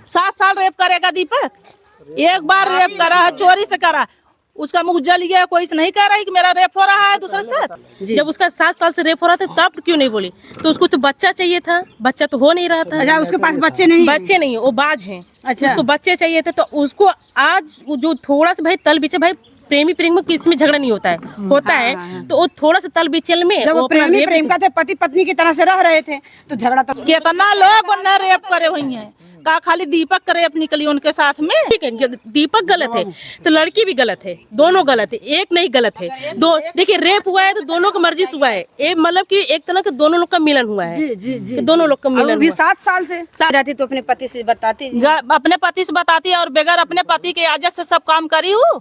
7 साल रेप करेगा दीपक? एक बार रेप करा है, चोरी से करा, उसका मुंह जल गया, कोई से नहीं कह रहा है कि मेरा रेप हो रहा है दूसरे के साथ। जब उसका 7 साल से रेप हो रहा था तब क्यों नहीं बोली? तो उसको तो बच्चा चाहिए था, बच्चा तो हो नहीं रहा था। अच्छा, उसके पास बच्चे नहीं वो बाज हैं। अच्छा, उसको बच्चे चाहिए थे तो उसको आज जो थोड़ा सा भाई तल बीचे, भाई प्रेमी प्रेम में किसी में झगड़ा नहीं होता है, होता है तो वो थोड़ा सा तल बीचल में जब वो प्रेमी प्रेमिका थे, पति पत्नी की तरह से रह रहे थे, तो झगड़ा तो कितना लोग उन्हें रेप करे हुई हैं। का खाली दीपक का रेप निकली उनके साथ में? ठीक है, दीपक गलत है तो लड़की भी गलत है, दोनों गलत है, एक नहीं गलत है। दो देखिए, रेप हुआ है तो दोनों का मर्जी से हुआ है, एक मतलब कि एक तरह के दोनों लोग का मिलन हुआ है। जी जी जी, दोनों लोग का मिलन भी 7 साल से रहती तो अपने पति से बताती, अपने पति से बताती और बगैर अपने पति के इजाजत से सब काम करी हूँ।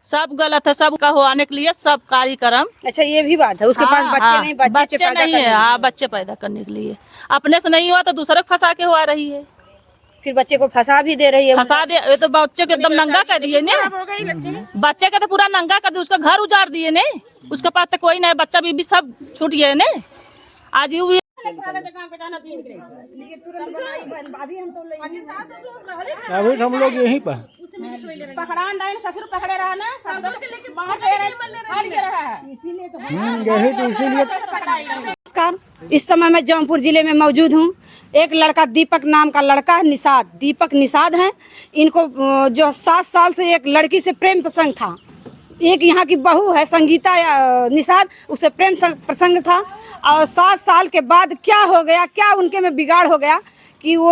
सब गलत है, सब का होने के लिए सब कार्यक्रम। अच्छा, ये भी बात है, उसके पास बच्चे नहीं, बच्चे नहीं है। हाँ, बच्चे पैदा करने के लिए अपने से नहीं हुआ तो दूसरे को फंसा के हुआ रही है, फिर बच्चे को फंसा भी दे रही है। फंसा दे, ये तो बच्चे को एकदम नंगा कर दिए ने, बच्चे का तो पूरा नंगा कर दिए, उसका घर उजाड़ दिए ने, उसके पास तो कोई नहीं, बच्चा बीबी सब छूट गए ने। आज यू भी अभी हम लोग यहीं पर ससुर पकड़े रहा ना, नमस्कार, इस समय मैं जौनपुर जिले में मौजूद हूँ। एक लड़का दीपक नाम का लड़का है, निषाद, दीपक निषाद है। इनको जो 7 साल से एक लड़की से प्रेम प्रसंग था। एक यहाँ की बहू है संगीता निषाद, उससे प्रेम प्रसंग था। और 7 साल के बाद क्या हो गया, क्या उनके में बिगाड़ हो गया कि वो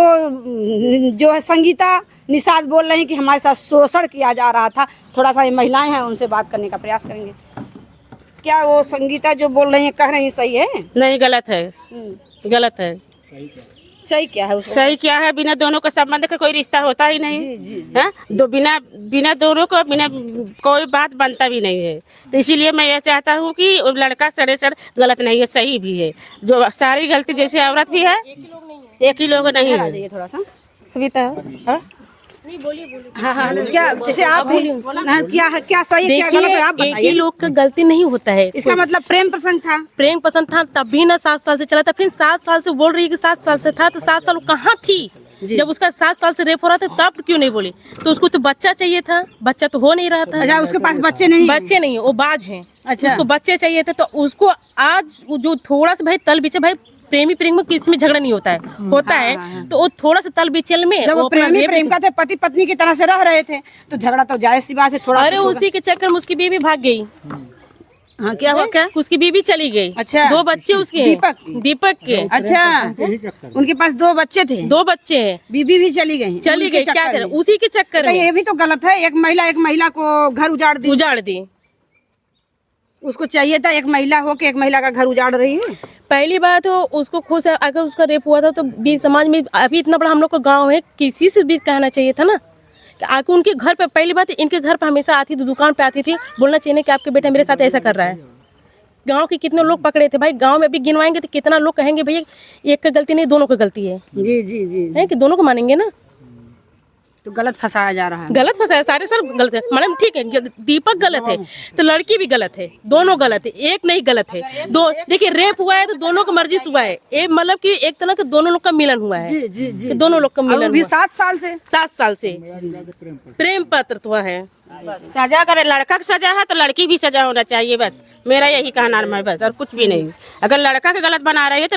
जो है संगीता निषाद बोल रही हैं कि हमारे साथ शोषण किया जा रहा था। थोड़ा सा ये महिलाएं हैं, उनसे बात करने का प्रयास करेंगे। क्या वो संगीता जो बोल रही हैं कह रही हैं सही है? नहीं, गलत है, गलत है। सही क्या है? सही क्या है? बिना दोनों का संबंध का कोई रिश्ता होता ही नहीं है। दो बिना दोनों को बिना कोई बात बनता भी नहीं है। तो इसीलिए मैं ये चाहता हूँ कि लड़का सरासर गलत नहीं है, सही भी है। जो सारी गलती जैसे औरत भी है, एक ही लोग नहीं है। थोड़ा सा सुविधा नहीं, बोलिए। हाँ, क्या जैसे आप क्या है, क्या सही क्या गलत है आप बताइए। एक ही लोग का गलती नहीं होता है। इसका मतलब प्रेम पसंद था, प्रेम पसंद था तब भी ना 7 साल से चला था। फिर 7 साल से बोल रही है कि 7 साल से था, तो 7 साल कहाँ थी जब उसका 7 साल से रेप हो रहा था? तब क्यों नहीं बोली? तो उसको तो बच्चा चाहिए था, बच्चा तो हो नहीं रहा था। अच्छा, उसके पास बच्चे नहीं, वो बाज हैं। अच्छा, उसको बच्चे चाहिए थे तो उसको आज जो थोड़ा सा भाई तल बीचे, भाई प्रेमी प्रेम में किसी में झगड़ा नहीं होता है, होता है तो वो थोड़ा सा तल बीचल में जब वो प्रेमी प्रेमिका थे, पति पत्नी की तरह से रह रहे थे, तो झगड़ा तो जायज सी बात है। थोड़ा अरे उसी के चक्कर में उसकी बीवी भाग गई। हाँ, क्या हुआ? क्या उसकी बीवी चली गई। अच्छा, 2 बच्चे उसके, दीपक के। अच्छा, उनके पास 2 बच्चे थे, 2 बच्चे हैं, बीबी भी चली गई। क्या करें? उसी के चक्कर में। ये भी तो गलत है, एक महिला को घर उजाड़ दी। उसको चाहिए था एक महिला हो के एक महिला का घर उजाड़ रही है। पहली बात हो उसको खुश है, अगर उसका रेप हुआ था तो भी समाज में अभी इतना बड़ा हम लोग का गांव है, किसी से भी कहना चाहिए था ना कि आके उनके घर पे, पहली बात इनके घर पे हमेशा आती थी, दुकान पे आती थी, बोलना चाहिए कि आपके बेटा मेरे साथ ऐसा कर रहा है। गांव के कितने लोग पकड़े थे भाई, गांव में भी गिनवाएंगे तो कितना लोग कहेंगे भैया एक का गलती नहीं, दोनों का गलती है। जी जी जी, है कि दोनों को मानेंगे ना? तो गलत फंसाया जा रहा है, गलत फंसाया, सारे सर गलत है। मैडम ठीक है, दीपक गलत है तो लड़की भी गलत है, दोनों गलत है, एक नहीं गलत है। देखिए, रेप हुआ है तो दोनों का मर्जी से हुआ है, एक मतलब कि एक तरह के दोनों लोग का मिलन हुआ है। जी जी जी, दोनों लोग का मिलन भी हुआ। 7 साल से प्रेम पत्र हुआ है। सजा करे, लड़का की सजा है तो लड़की भी सजा होना चाहिए, बस मेरा यही कहना है, बस और कुछ भी नहीं। अगर लड़का के गलत बना रही है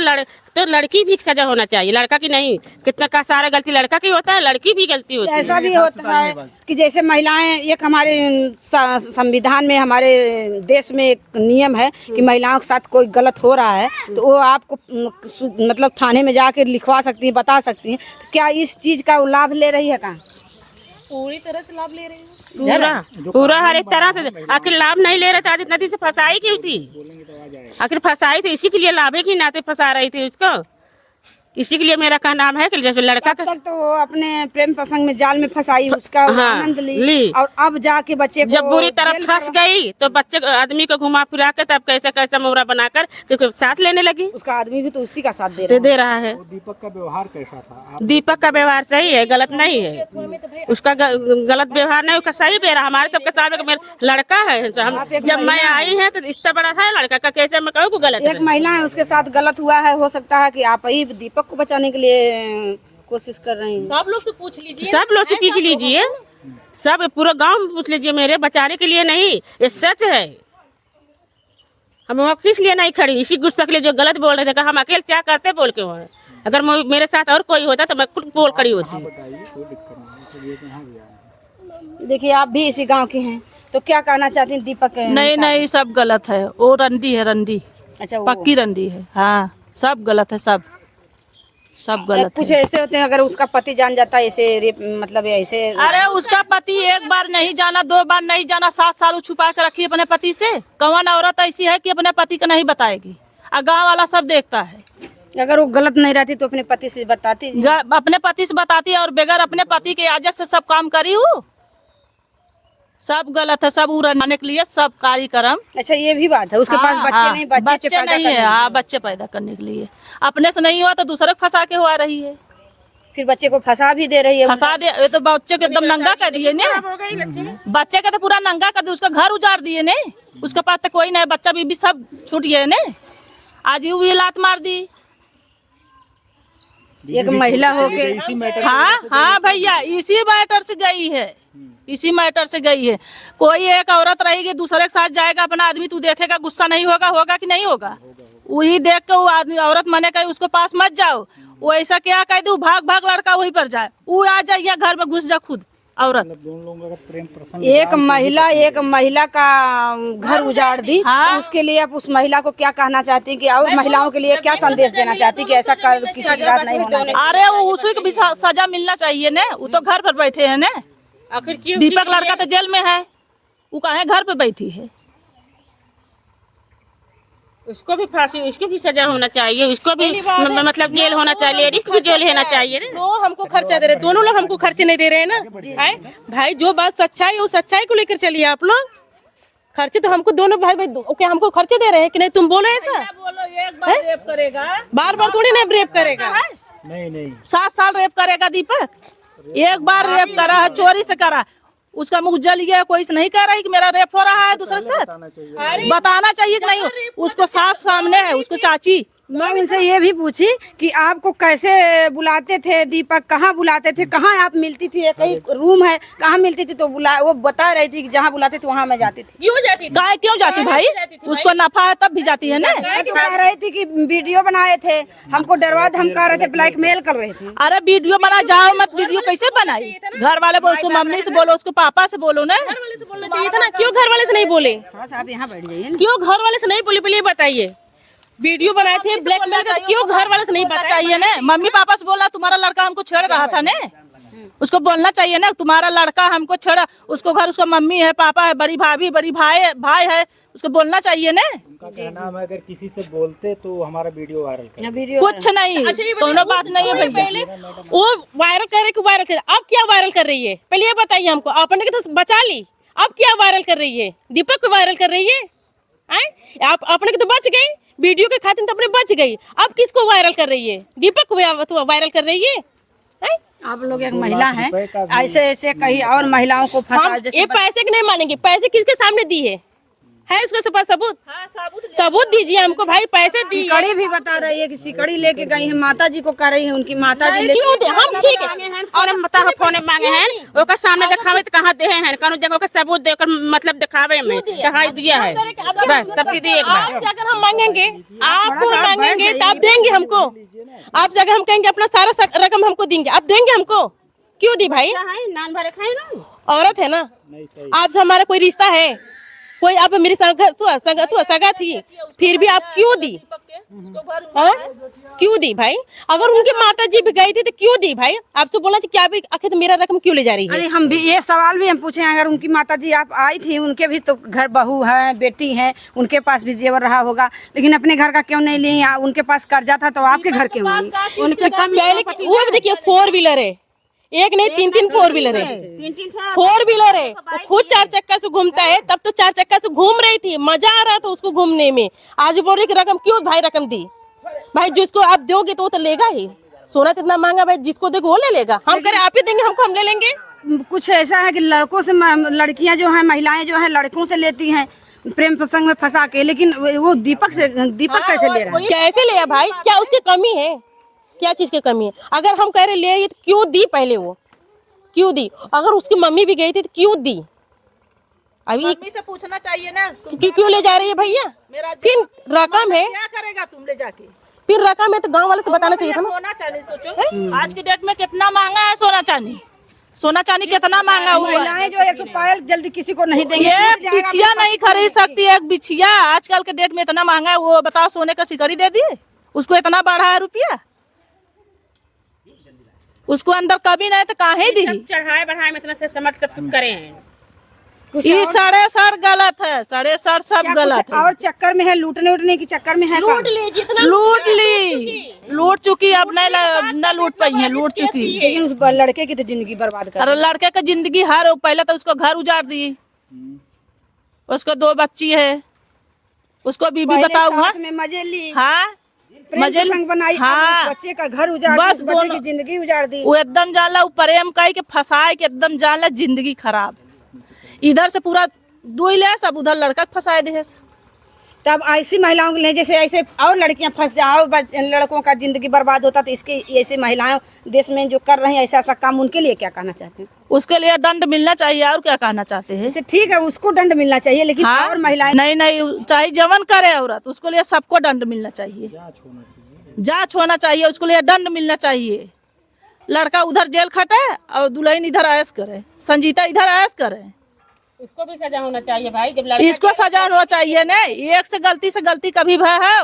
तो लड़की भी सजा होना चाहिए, लड़का की नहीं। कितना का सारा गलती लड़का की होता है, लड़की भी गलती होती है। ऐसा भी होता है कि जैसे महिलाएं, एक हमारे संविधान में, हमारे देश में एक नियम है कि महिलाओं के साथ कोई गलत हो रहा है तो वो आपको मतलब थाने में जाके लिखवा सकती है, बता सकती है। क्या इस चीज का लाभ ले रही है? कहाँ पूरी तरह से लाभ ले रही है, पूरा हर एक तरह से। आखिर लाभ नहीं ले रहे थे, आज इतना दिन से फंसाई क्यों थी? आखिर फंसाई थी इसी के लिए, लाभ के नाते फंसा रही थी उसको। इसी के लिए मेरा कहना है कि जैसे लड़का का तो वो अपने प्रेम प्रसंग में जाल में फंसाई, उसका आनंद ली और अब जाके बच्चे को जब बुरी तरह फंस गई तो बच्चे आदमी को घुमा फिरा के तब कैसे कैसे मोहरा बनाकर साथ लेने लगी। उसका आदमी भी तो उसी का साथ दे रहा है। दीपक का व्यवहार कैसा था? दीपक का व्यवहार सही है, गलत नहीं है। उसका गलत व्यवहार नहीं, उसका सही व्यवहार। हमारे सबके सामने मेरा लड़का है, जब मैं आई है तो इतना बड़ा था लड़का का, कैसे मैं कहूँ गलत? एक महिला है, उसके साथ गलत हुआ है, हो सकता है कि आप ही दीपक को बचाने के लिए कोशिश कर रही हैं। सब लोग से पूछ लीजिए, सब लोग से पूछ लीजिए, सब पूरा गांव में पूछ लीजिए। मेरे बचाने के लिए नहीं, ये सच है। हम वहाँ किस लिए नहीं खड़ी, इसी गुस्सा के लिए जो गलत बोल रहे थे। हम अकेले क्या करते बोल के वहाँ, अगर मेरे साथ और कोई होता तो मैं खुद बोल खड़ी होती। बताइए, कोई दिक्कत नहीं है, चलिए तो यहाँ भी आए हैं। देखिए आप भी इसी गांव के हैं, तो क्या कहना चाहती हैं दीपक? नहीं नहीं, सब गलत है। वो रंडी है, रंडी अच्छा, वो पक्की रंडी है। हाँ, सब गलत है, सब गलत कुछ है। ऐसे होते हैं, अगर उसका पति जान जाता है ऐसे रेप, मतलब ऐसे। अरे उसका पति एक बार नहीं जाना, 2 बार नहीं जाना, 7 साल वो छुपा के रखी अपने पति से। कौन औरत ऐसी है कि अपने पति को नहीं बताएगी? और गाँव वाला सब देखता है। अगर वो गलत नहीं रहती तो अपने पति से बताती। अपने पति से बताती है, और बगैर अपने पति के इजाजत से सब काम करी हूँ। सब गलत है, सब उड़ाने के लिए सब कार्यक्रम। अच्छा, ये भी बात है, उसके पास बच्चे नहीं, बच्चे पैदा नहीं है। हाँ, बच्चे पैदा करने के लिए। अपने से नहीं हुआ तो दूसरे को फंसा के हुआ रही है, फिर बच्चे को फंसा भी दे रही है। फंसा दे। ये तो बच्चे को एकदम नंगा कर दिए ने, बच्चे का तो पूरा नंगा कर दिए, उसका घर उजाड़ दिए ने। उसके पास तो कोई नहीं, बच्चा बीबी सब छूट गए ने। आज यूं भी लात मार दी। एक महिला होके। हाँ हाँ भैया, इसी मैटर से गई है, इसी मैटर से गई है। कोई एक औरत रहेगी, दूसरे के साथ जाएगा अपना आदमी, तू देखेगा गुस्सा नहीं होगा? होगा कि नहीं होगा? वही देख के वो आदमी औरत मने कहे उसको पास मत जाओ। वो ऐसा क्या कह दू, भाग भाग लड़का वहीं पर जाए, वो आ जाए घर में घुस जा खुद औरत। दोनों लोगों का प्रेम प्रसंग। एक महिला का घर उजाड़ दी। हाँ। उसके लिए आप उस महिला को क्या कहना चाहती हैं कि और महिलाओं के लिए क्या संदेश देना चाहती हैं कि ऐसा कर किसी के साथ नहीं होना चाहिए? अरे वो उसी को भी सजा मिलना चाहिए ने। वो तो घर पर बैठे हैं ने। आखिर क्यों? दीपक लड़का तो जेल में है, वो कहे घर पे बैठी है। उसको भी फांसी, उसको भी सजा होना चाहिए, उसको भी मतलब जेल होना चाहिए, लेडीज को भी जेल होना चाहिए ना। तो हमको खर्चा दे रहे, दोनों लोग हमको खर्चे नहीं दे रहे हैं ना। भाई जो बात सच्चाई है, उस सच्चाई को लेकर चलिए आप लोग। खर्चे तो हमको दोनों भाई क्या हमको खर्चे दे रहे हैं कि नहीं? तुम बोलो ऐसा, बोलो एक बार रेप करेगा, बार बार थोड़ी ना रेप करेगा। नहीं 7 साल रेप करेगा दीपक। एक बार रेप करा है, चोरी से करा, उसका मुंह जल गया। कोई से नहीं कह रहा है कि मेरा रेप हो रहा है दूसरे के साथ। बताना चाहिए कि नहीं? उसको सास सामने है, उसको चाची। मैं उनसे ये भी पूछी कि आपको कैसे बुलाते थे दीपक, कहाँ बुलाते थे, कहाँ आप मिलती थी? कहीं रूम है, कहाँ मिलती थी? तो वो बता रही थी कि जहाँ बुलाते थे वहाँ मैं जाती थी। क्यों जाती? क्यों जाती भाई? उसको नफा है तब भी जाती है ना। तो कह रही थी कि वीडियो बनाए थे, हमको डरवा धमका रहे थे, ब्लैकमेल कर रहे थे। अरे वीडियो बना, जाओ मत। वीडियो कैसे बनाई? घर वाले बोलो, उसको मम्मी से बोलो, उसको पापा से बोलो ना। घर वाले से बोलना चाहिए था ना। क्यों घर वाले से नहीं बोले? आप यहाँ बैठ जाइए। क्यों घर वाले से नहीं बोले? पहले बताइए। वीडियो बनाए थे, ब्लैकमेल कर, क्यों घर वाले से नहीं बताया? चाहिए ना, मम्मी पापा से बोला तुम्हारा लड़का हमको छेड़ रहा था ने। उसको बोलना चाहिए ना, तुम्हारा लड़का हमको छेड़ा। उसको घर, उसका मम्मी है, पापा है, बड़ी भाभी, बड़ी भाई है, उसको बोलना चाहिए ना। उनका कहना है अगर किसी से बोलते तो हमारा वीडियो वायरल कर। कुछ नहीं, दोनों बात नहीं है पहले वो वायरल करे कि वायरल करे। अब क्या वायरल कर रही है? पहले ये बताइए हमको। आपने तो बचा ली, अब क्या वायरल कर रही है? दीपक को वायरल कर रही है? आप अपने तो बच गई, वीडियो के खातिर तो अपने बच गई। अब किसको वायरल कर रही है? दीपक को वायरल कर रही है? आप लोग एक महिला हैं, ऐसे ऐसे कई और महिलाओं को फंसा। हम ये पैसे के नहीं मानेंगे। पैसे किसके सामने दी है उसके पास सबूत? सबूत दीजिए हमको भाई। पैसे दी। सिकड़ी भी बता रही है कि सिकड़ी लेके गई है, माता जी को कह रही है उनकी माता जी क्यों दे? हम ठीक है और हम बता फोन मांगे हैं, ओकर सामने दिखावे तो कहाँ दे हैं? कौन जगह का सबूत देकर मतलब दिखावे में कहाँ दिया है? बस सबकी दी एक बार। आपसे अगर हम मांगेंगे, आपको मांगेंगे तो आप देंगे हमको? आपसे अगर हम कहेंगे अपना सारा रकम हमको देंगे, आप देंगे हमको? क्यों दी भाई? नान भरे खाए ना, औरत है ना। आपसे हमारा कोई रिश्ता है? कोई आप मेरी सगा थी, फिर भी आप क्यों दी? क्यों दी भाई? अगर उनकी माता जी भी गई थी तो क्यों दी भाई? आपसे बोला कि क्या भी आखिर मेरा रकम क्यों ले जा रही है? अरे हम भी ये सवाल भी हम पूछे, अगर उनकी माता जी आप आई थी, उनके भी तो घर बहू है, बेटी है, उनके पास भी जेवर रहा होगा, लेकिन अपने घर का क्यों नहीं ली? उनके पास कर्जा था तो आपके घर क्यों नहीं? पहले वो भी देखिए, 4 व्हीलर है, एक नहीं 3 4 व्हीलर है। 4 व्हीलर है, वो खुद 4 चक्का से घूमता है। तब तो 4 चक्का से घूम रही थी, मजा आ रहा था उसको घूमने में। आज बोल रही कि रकम क्यों भाई? रकम दी भाई, जिसको आप दोगे तो वो तो लेगा ही। सोना कितना महंगा भाई, जिसको दोगे वो ले लेगा। हम करें आप ही देंगे हमको, हम ले लेंगे। कुछ ऐसा है कि लड़कों से, लड़कियां जो है, महिलाएं जो है, लड़कों से लेती हैं प्रेम प्रसंग में फंसा के, लेकिन वो दीपक कैसे ले रहा है? कैसे लिया भाई? क्या उसकी कमी है? क्या चीज की कमी है? अगर हम कह रहे ले आई तो क्यों दी? पहले वो क्यों दी? अगर उसकी मम्मी भी गई थी तो क्यों दी? अभी मम्मी से पूछना चाहिए ना, तुम क्यों ले जा रही है भैया? मेरा फिर रकम है, क्या करेगा तुम ले जाके? फिर रकम है तो गांव वाले से बताना चाहिए था ना। सोना चांदी सोचो, आज की डेट में कितना महंगा है सोना चांदी। सोना चांदी कितना महंगा हुआ है। महिलाएं जो एक पायल जल्दी किसी को नहीं देंगे। एक बिछिया नहीं खरीद सकती, एक बिछिया आजकल के डेट में इतना महंगा है। वो बताओ, सोने का सिकड़ी दे दिए उसको, इतना बढ़ा है रुपया। उसको अंदर कभी नहीं तो काहे दी। चढ़ाए बढ़ाए में इतना से समझ सब कुछ करे हैं। ये साढ़े सर गलत है, साढ़े सर सब गलत है। और चक्कर में है, लूटने उठने के चक्कर में है। लूट ली, जितना लूट चुकी, अब न लूट पाई है, लूट चुकी। लेकिन उस लड़के की तो जिंदगी बर्बाद कर अरे लड़के का जिंदगी हर, पहले तो उसको घर उजाड़ दी, उसको 2 बच्ची है, उसको बीबी बताओ। हाँ में मजे ली, हाँ मजे संग बनाई। हाँ। उस बच्चे का घर उजाड़, बस उस बच्चे की जिंदगी उजाड़ दी। वो एकदम जानला, वो प्रेम कही के फंसाए के एकदम जानला जिंदगी खराब। इधर से पूरा दुई ले, सब उधर लड़का फंसाए दे। तब ऐसी महिलाओं के लिए, जैसे ऐसे और लड़कियां फंस जाओ, लड़कों का जिंदगी बर्बाद होता, तो इसके ऐसे महिलाएं देश में जो कर रही हैं ऐसा काम, उनके लिए क्या कहना चाहते हैं? उसके लिए दंड मिलना चाहिए, और क्या कहना चाहते हैं। जैसे ठीक है, उसको दंड मिलना चाहिए, लेकिन हाँ? और महिलाएं नहीं, चाहे जवन करे औरत, उसको लिए सबको दंड मिलना चाहिए, जांच होना चाहिए, उसको लिए दंड मिलना चाहिए। लड़का उधर जेल खटे और दुल्हन इधर ऐश करे, संजीता इधर ऐश करे। उसको भी सजा होना चाहिए भाई। जब इसको सजा होना चाहिए। नहीं, एक से गलती कभी भय है?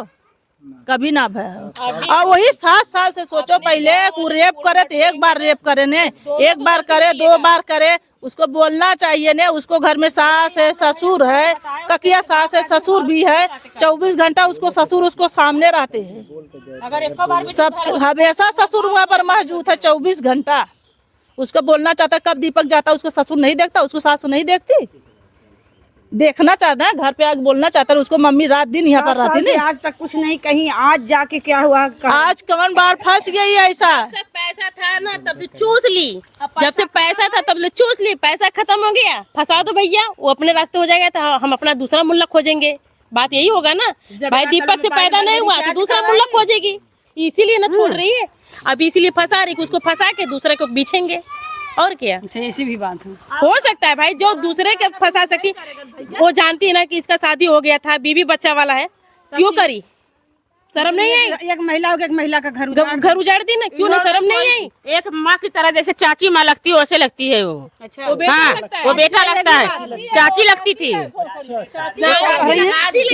कभी ना भय है। और वही 7 साल से सोचो, पहले वो रेप करे तो एक बार रेप करे ने, एक बार करे, 2 बार करे, उसको बोलना चाहिए ने। उसको घर में सास है, ससुर है, ककिया सास है, ससुर भी है, 24 घंटा उसको ससुर उसको सामने रहते हैं। अगर एक बार सब हमेशा ससुर वहाँ पर मौजूद है 24 घंटा। उसको बोलना चाहता, कब दीपक जाता उसको ससुर नहीं देखता, उसको सासू नहीं देखती। देखना चाहता है, घर पे आके बोलना चाहता है, उसको मम्मी रात दिन यहाँ पर रहती नहीं। आज तक कुछ नहीं कहीं, आज जाके क्या हुआ? आज कवन बार फंस गई ऐसा। जब पैसा था ना तब से चूस ली, जब से पैसा था तब से चूस ली। पैसा खत्म हो गया, फंसा दो भैया, वो अपने रास्ते हो जाएगा, तो हम अपना दूसरा मुल्ला खोजेंगे। बात यही होगा ना भाई, दीपक से पैदा नहीं हुआ तो दूसरा मुल्ला खोजेगी, इसीलिए ना छोड़ रही है। अब इसीलिए फंसा रही, उसको फंसा के दूसरे को बीछेंगे, और क्या। ऐसी भी बात है। हो सकता है भाई, जो दूसरे के फंसा सकती, वो जानती है ना कि इसका शादी हो गया था, बीवी बच्चा वाला है, क्यों करी? शर्म नहीं आई? एक महिला हो, एक महिला का घर उजाड़ दी ना, क्यों ना शर्म नहीं आई? एक माँ की तरह जैसे चाची माँ लगती है वैसे लगती है वो। अच्छा, वो बेटा हाँ, लगता है। वो बेटा लगता है, चाची लगती थी। वो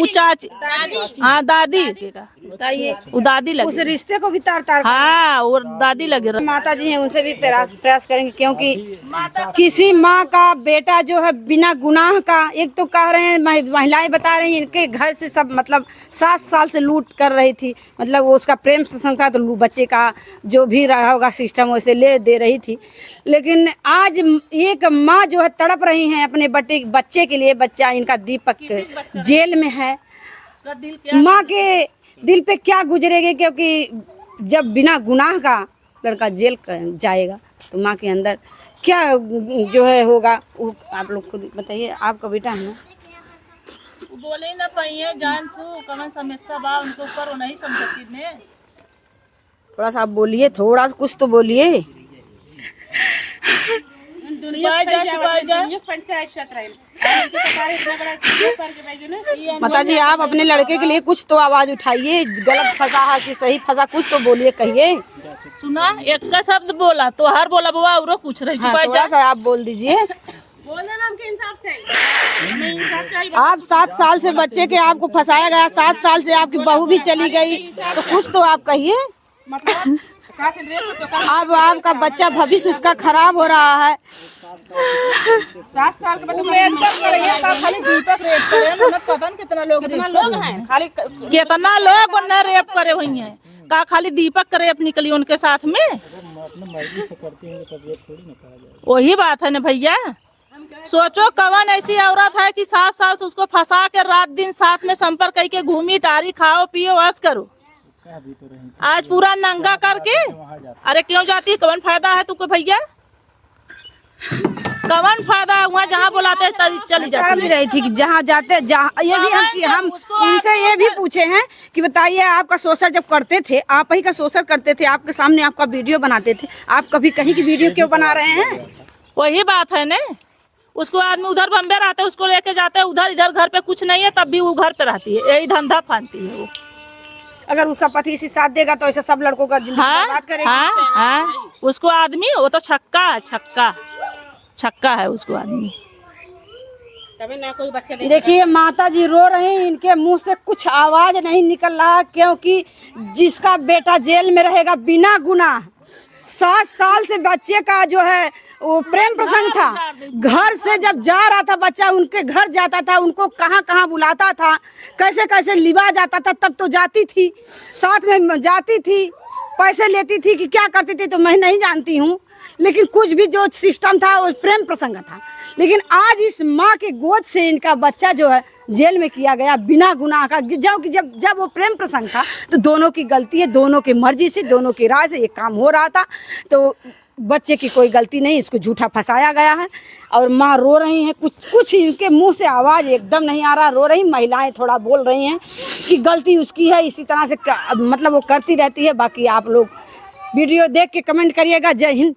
चाची, हाँ दादी, बताइए, वो दादी उस लगे। रिश्ते को भी तार तार हाँ, और दादी लगे रहे। माता जी हैं, उनसे भी प्रयास करेंगे, क्योंकि किसी माँ का बेटा जो है बिना गुनाह का, एक तो कह रहे हैं महिलाएं बता रही हैं, इनके घर से सब मतलब 7 साल से लूट कर रही थी, मतलब वो उसका प्रेम संग था, तो बच्चे का जो भी रहा होगा सिस्टम वैसे ले दे रही थी। लेकिन आज एक माँ जो है तड़प रही हैं अपने बच्चे के लिए। बच्चा इनका दीपक जेल में है, माँ के दिल पे क्या गुजरेगी, क्योंकि जब बिना गुनाह का लड़का जेल जाएगा तो माँ के अंदर क्या जो है होगा, वो आप लोग खुद बताइए। आपका बेटा है ना, बोले ही ना पाइए, जान तू कमन समस्या बा उनके ऊपर, वो नहीं समझती ने। थोड़ा सा आप बोलिए, थोड़ा सा कुछ तो बोलिए। माता जी, आप अपने लड़के के लिए कुछ तो आवाज उठाइए, गलत फंसा है कि सही फंसा, कुछ तो बोलिए, कहिए। सुना, एक का शब्द बोला तो हर बोला बाबा और पूछ रही। हाँ, थोड़ा सा आप बोल दीजिए। आप 7 साल से बच्चे के आपको फंसाया गया, 7 साल से आपकी बहू भी चली गई, तो कुछ तो आप कहिए। अब आपका बच्चा भविष्य उसका खराब हो रहा है। 7 साल के बच्चे खाली दीपक रेप करे, मतलब पता कितना लोग हैं, खाली कितना लोग उन्हें रेप करे हुई हैं। का खाली दीपक का रेप निकली उनके साथ में? वही बात है ना भैया। सोचो कवन ऐसी औरत है कि 7 साल से उसको फंसा के रात दिन साथ में संपर्क करके घूमी टारी, खाओ पियो ऐश करो, आज पूरा नंगा करके। अरे क्यों जाती है, कवन फायदा है तुमको भैया? कवन फायदा है, वहाँ जहाँ बुलाते हैं चली कह जाती भी है। रही थी कि जहाँ जाते जहाँ ये भी हम उनसे ये भी पूछे हैं कि बताइए आपका शोषण जब करते थे, आप ही का शोषण करते थे, आपके सामने आपका वीडियो बनाते थे, आप कभी कहीं की वीडियो क्यों बना रहे हैं? वही बात है ने, उसको आदमी उधर बम्बे रहते हैं, उसको लेके जाते हैं उधर, इधर घर पे कुछ नहीं है तब भी वो घर पे रहती है, यही धंधा फानती है वो। अगर उसका पति इसी साथ देगा तो ऐसे सब लड़कों का जिंदगी हाँ बर्बाद करेगी। हाँ, उसको आदमी वो तो छक्का है, छक्का है उसको आदमी। तभी ना कोई बच्चा देखिए माता जी रो रही हैं, इनके मुंह से कुछ आवाज नहीं निकल रहा, क्योंकि जिसका बेटा जेल में रहेगा बिना गुनाह, 7 साल से बच्चे का जो है वो प्रेम प्रसंग था, घर से जब जा रहा था बच्चा, उनके घर जाता था, उनको कहाँ कहाँ बुलाता था, कैसे कैसे लिवा जाता था, तब तो जाती थी, साथ में जाती थी, पैसे लेती थी कि क्या करती थी तो मैं नहीं जानती हूँ, लेकिन कुछ भी जो सिस्टम था वो प्रेम प्रसंग था। लेकिन आज इस माँ के गोद से इनका बच्चा जो है जेल में किया गया बिना गुनाह का, जब वो प्रेम प्रसंग था तो दोनों की गलती है, दोनों की मर्जी से, दोनों की राय से ये काम हो रहा था, तो बच्चे की कोई गलती नहीं, इसको झूठा फंसाया गया है। और माँ रो रही हैं, कुछ इनके मुंह से आवाज़ एकदम नहीं आ रहा, रो रही। महिलाएं थोड़ा बोल रही हैं कि गलती उसकी है, इसी तरह से मतलब वो करती रहती है। बाकी आप लोग वीडियो देख के कमेंट करिएगा। जय हिंद।